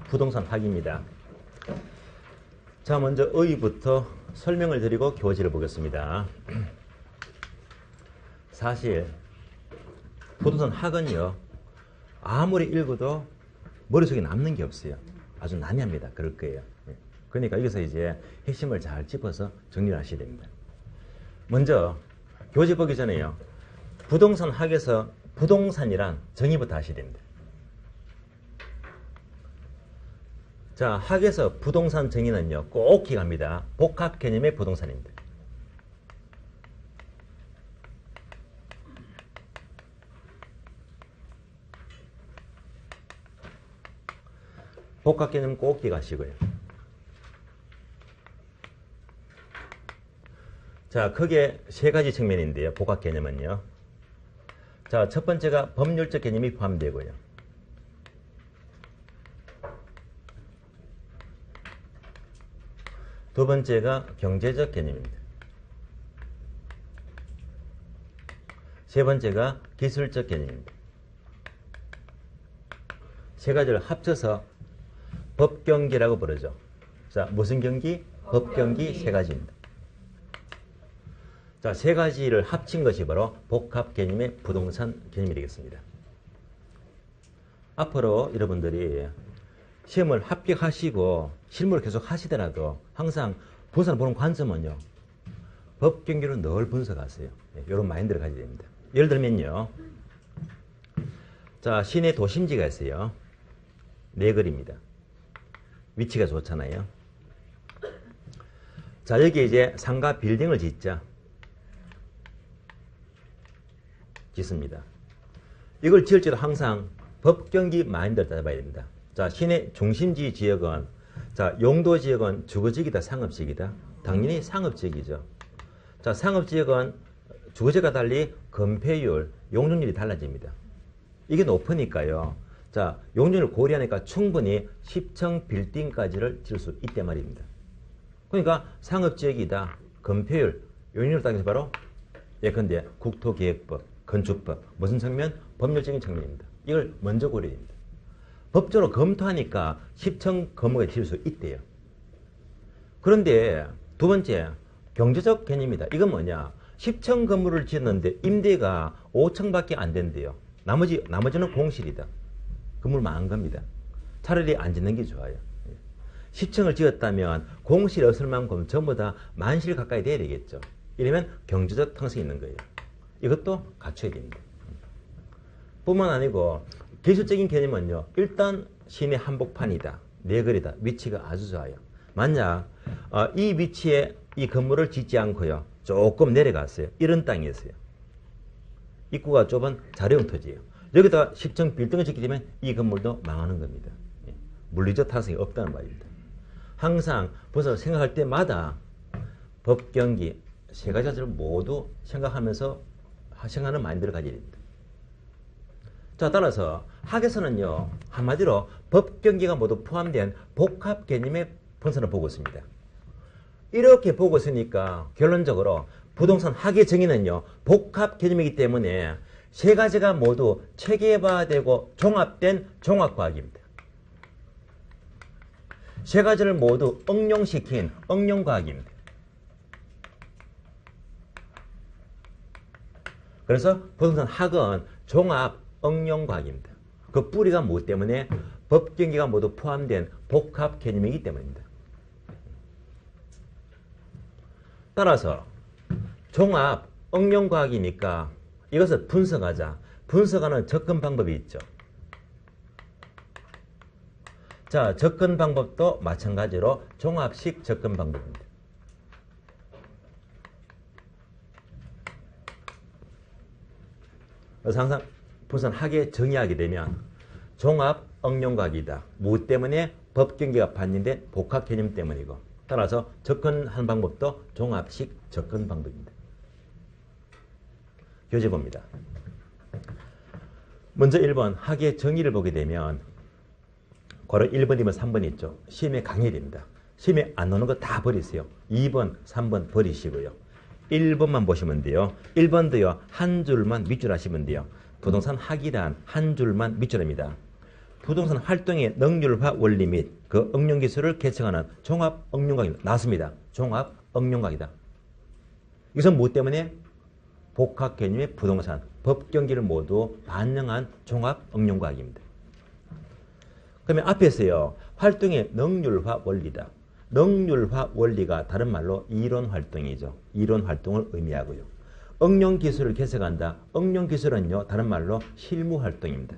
부동산 학입니다. 자, 먼저 의의부터 설명을 드리고 교재를 보겠습니다. 사실 부동산 학은요, 아무리 읽어도 머릿속에 남는 게 없어요. 아주 난해합니다. 그럴 거예요. 그러니까 여기서 이제 핵심을 잘 짚어서 정리를 하셔야 됩니다. 먼저 교재 보기 전에요, 부동산 학에서 부동산이란 정의부터 하셔야 됩니다. 자, 학에서 부동산 정의는요, 꼭 기억합니다. 복합 개념의 부동산입니다. 복합 개념 꼭 기억하시고요. 자, 크게 세 가지 측면인데요. 복합 개념은요. 자, 첫 번째가 법률적 개념이 포함되고요. 두 번째가 경제적 개념입니다. 세 번째가 기술적 개념입니다. 세 가지를 합쳐서 법경기라고 부르죠. 자, 무슨 경기? 법경기 세 가지입니다. 자, 세 가지를 합친 것이 바로 복합 개념의 부동산 개념이 되겠습니다. 앞으로 여러분들이 시험을 합격하시고 실무를 계속 하시더라도 항상 부동산을 보는 관점은요, 법경기로 늘 분석하세요. 이런 마인드를 가져야 됩니다. 예를 들면요, 자, 시내 도심지가 있어요. 네 거리입니다. 위치가 좋잖아요. 자, 여기 이제 상가 빌딩을 짓습니다. 이걸 지을 때도 항상 법경기 마인드를 따져봐야 됩니다. 자, 시내 중심지 지역은, 자, 용도 지역은 주거지역이다, 상업지역이다? 당연히 상업지역이죠. 자, 상업지역은 주거지역과 달리 건폐율, 용적률이 달라집니다. 이게 높으니까요. 자, 용적률을 고려하니까 충분히 10층 빌딩까지를 지을 수 있단 말입니다. 그러니까 상업지역이다, 건폐율, 용적률을 따져서 바로 예컨대 국토기획법, 건축법, 무슨 측면? 법률적인 측면입니다. 이걸 먼저 고려해야 됩니다. 법적으로 검토하니까 10층 건물을 지을 수 있대요. 그런데 두 번째, 경제적 개념이다. 이건 뭐냐? 10층 건물을 지었는데 임대가 5층밖에 안 된대요. 나머지는 공실이다. 건물 망한 겁니다. 차라리 안 짓는 게 좋아요. 10층을 지었다면 공실이 없을 만큼 전부 다 만실 가까이 돼야 되겠죠. 이러면 경제적 특성이 있는 거예요. 이것도 갖춰야 됩니다. 뿐만 아니고 기술적인 개념은요, 일단 시내 한복판이다, 내거리다, 위치가 아주 좋아요. 만약 이 위치에 이 건물을 짓지 않고요, 조금 내려갔어요. 이런 땅이었어요. 입구가 좁은 자료용 토지예요. 여기다 10층 빌딩을 짓게 되면 이 건물도 망하는 겁니다. 물리적 타성이 없다는 말입니다. 항상 벌써 생각할 때마다 법경기 세 가지를 모두 생각하면서 생각하는 마인드를 가져야 됩니다. 자, 따라서 학에서는요, 한마디로 법경기가 모두 포함된 복합 개념의 분선을 보고 있습니다. 이렇게 보고 있으니까 결론적으로 부동산 학의 정의는요, 복합 개념이기 때문에 세 가지가 모두 체계화되고 종합된 종합과학입니다. 세 가지를 모두 응용시킨 응용과학입니다. 그래서 부동산 학은 종합 응용과학입니다. 그 뿌리가 무엇 때문에? 법경기가 모두 포함된 복합 개념이기 때문입니다. 따라서 종합 응용과학이니까 이것을 분석하자. 분석하는 접근 방법이 있죠. 자, 접근 방법도 마찬가지로 종합식 접근 방법입니다. 그래서 항상 부동산 학에 정의하게 되면 종합 응용과학이다. 무엇 때문에? 법경기가 반영된 복합 개념 때문이고, 따라서 접근하는 방법도 종합식 접근 방법입니다. 교재 봅니다. 먼저 1번 학의 정의를 보게 되면 괄호 1번이면 3번 있죠. 시험에 강해야 됩니다. 시험에 안 나오는 거 다 버리세요. 2번, 3번 버리시고요. 1번만 보시면 돼요. 1번도요. 한 줄만 밑줄 하시면 돼요. 부동산 학이란 한 줄만 밑줄입니다. 부동산 활동의 능률화 원리 및 그 응용 기술을 계층하는 종합 응용과학입니다. 나왔습니다. 종합 응용과학이다. 이것은 무엇 때문에? 복합 개념의 부동산, 법 경기를 모두 반영한 종합 응용과학입니다. 그러면 앞에서요. 활동의 능률화 원리다. 능률화 원리가 다른 말로 이론 활동이죠. 이론 활동을 의미하고요. 응용 기술을 개척한다. 응용 기술은요. 다른 말로 실무 활동입니다.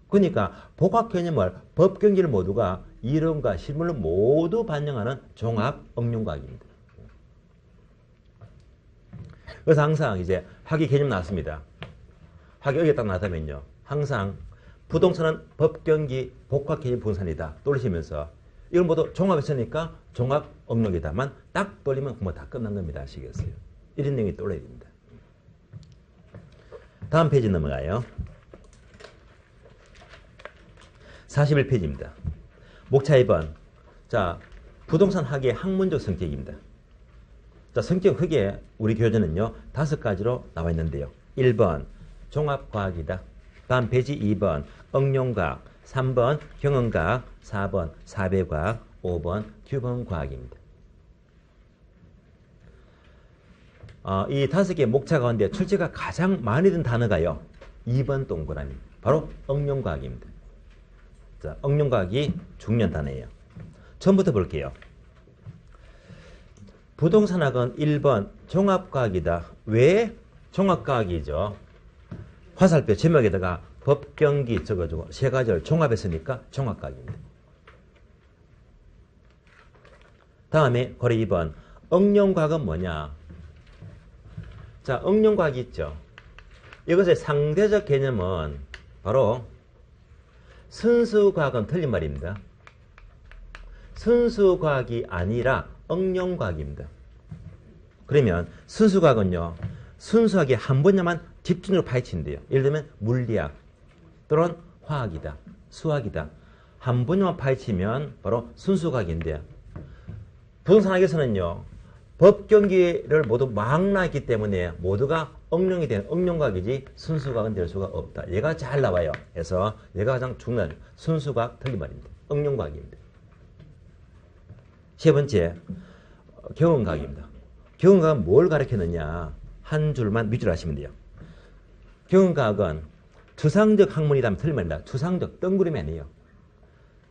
그러니까 복합 개념을 법 경기를 모두가 이론과 실무를 모두 반영하는 종합 응용과학입니다. 그래서 항상 이제 학위 개념 나왔습니다. 학위 여기 딱 나왔다면요. 항상 부동산은 법 경기 복합 개념 부동산이다. 떠올리시면서 이걸 모두 종합했으니까 종합 응용이다만 딱 돌리면 뭐 다 끝난 겁니다. 아시겠어요? 이런 내용이 떠올려야 됩니다. 다음 페이지 넘어가요. 41페이지입니다. 목차 2번. 자, 부동산 학의 학문적 성격입니다. 자, 성격 크게 우리 교재는요. 5가지로 나와 있는데요. 1번 종합과학이다. 다음 페이지 2번 응용과학, 3번 경험과학, 4번 사배과학, 5번 규범과학입니다. 이 5개 목차 가운데 출제가 가장 많이 든 단어가요. 2번 동그라미. 바로 응용과학입니다. 자, 응용과학이 중요한 단어예요. 처음부터 볼게요. 부동산학은 1번 종합과학이다. 왜 종합과학이죠? 화살표 제목에다가 법경기 적어주고 세 가지를 종합했으니까 종합과학입니다. 다음에 고려 2번 응용과학은 뭐냐? 자, 응용과학이 있죠. 이것의 상대적 개념은 바로 순수과학은 틀린 말입니다. 순수과학이 아니라 응용과학입니다. 그러면 순수과학은요. 순수하게 한 분야만 집중적으로 파헤친대요. 예를 들면 물리학 또는 화학이다. 수학이다. 한 분야만 파헤치면 바로 순수과학인데요. 부동산학에서는요. 법 경기를 모두 망라했기 때문에 모두가 응용이 되는 응용과학이지 순수과학은 될 수가 없다. 얘가 잘 나와요. 그래서 얘가 가장 중요한 순수과학 틀린 말입니다. 응용과학입니다. 세 번째, 경험과학입니다. 경험과학은 뭘 가리키느냐? 한 줄만 밑줄 하시면 돼요. 경험과학은 추상적 학문이라면 틀린 말입니다. 추상적, 뜬구름이 아니에요.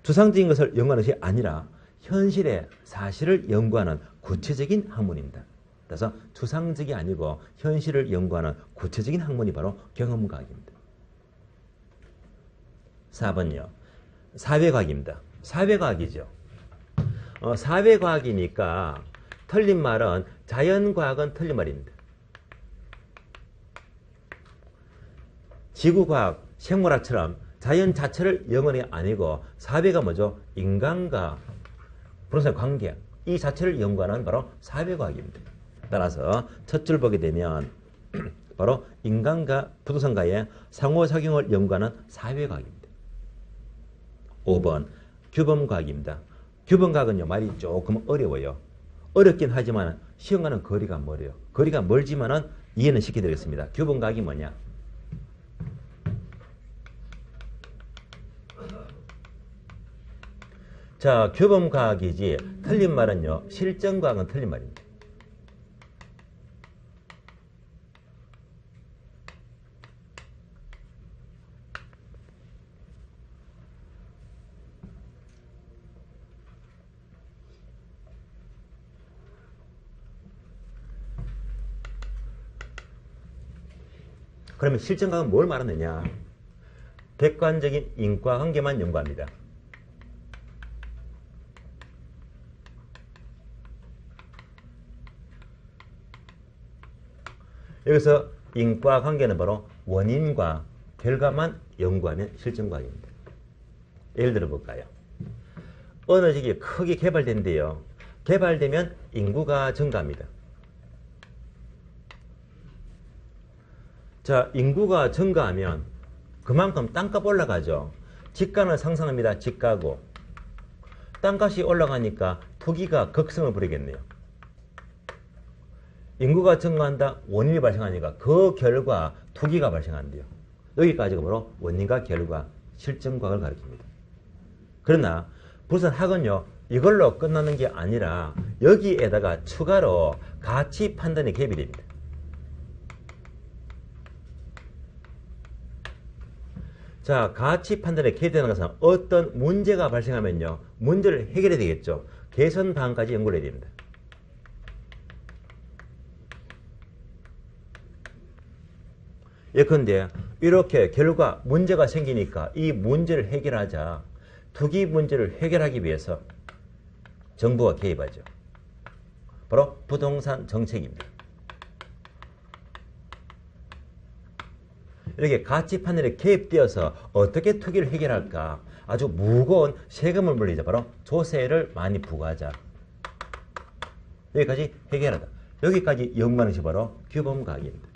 추상적인 것을 연구하는 것이 아니라 현실의 사실을 연구하는 구체적인 학문입니다. 그래서 추상적이 아니고 현실을 연구하는 구체적인 학문이 바로 경험과학입니다. 4번요. 사회과학입니다. 사회과학이죠. 사회과학이니까 틀린 말은 자연과학은 틀린 말입니다. 지구과학, 생물학처럼 자연 자체를 영원히 아니고 사회가 뭐죠? 인간과 부동산 관계, 이 자체를 연구하는 바로 사회과학입니다. 따라서 첫 줄 보게 되면 바로 인간과 부동산과의 상호작용을 연구하는 사회과학입니다. 5번 규범과학입니다. 규범과학은요 말이 조금 어려워요. 어렵긴 하지만 시험과는 거리가 멀어요. 거리가 멀지만은 이해는 시켜드리겠습니다. 규범과학이 뭐냐? 자, 규범과학이지 틀린 말은요. 실전과학은 틀린 말입니다. 그러면 실전과학은 뭘 말하느냐? 객관적인 인과관계만 연구합니다. 여기서 인과관계는 바로 원인과 결과만 연구하면 실전과학입니다. 예를 들어 볼까요? 어느 지역이 크게 개발된대요. 개발되면 인구가 증가합니다. 자, 인구가 증가하면 그만큼 땅값 올라가죠. 집가는 상승합니다. 집가고. 땅값이 올라가니까 투기가 극성을 부리겠네요. 인구가 증가한다. 원인이 발생하니까 그 결과 투기가 발생한대요. 여기까지가 바로 원인과 결과 실전과학을 가리킵니다. 그러나 부산학은요, 이걸로 끝나는 게 아니라 여기에다가 추가로 가치 판단이 개입이 됩니다. 자, 가치 판단에 개입되는 것은 어떤 문제가 발생하면요, 문제를 해결해야 되겠죠. 개선 방안까지 연구를 해야 됩니다. 예컨대 이렇게 결과 문제가 생기니까 이 문제를 해결하자. 투기 문제를 해결하기 위해서 정부가 개입하죠. 바로 부동산 정책입니다. 이렇게 가치 판단에 개입되어서 어떻게 투기를 해결할까? 아주 무거운 세금을 물리자. 바로 조세를 많이 부과하자. 여기까지 해결하다. 여기까지 연구하는 것이 바로 규범과학입니다.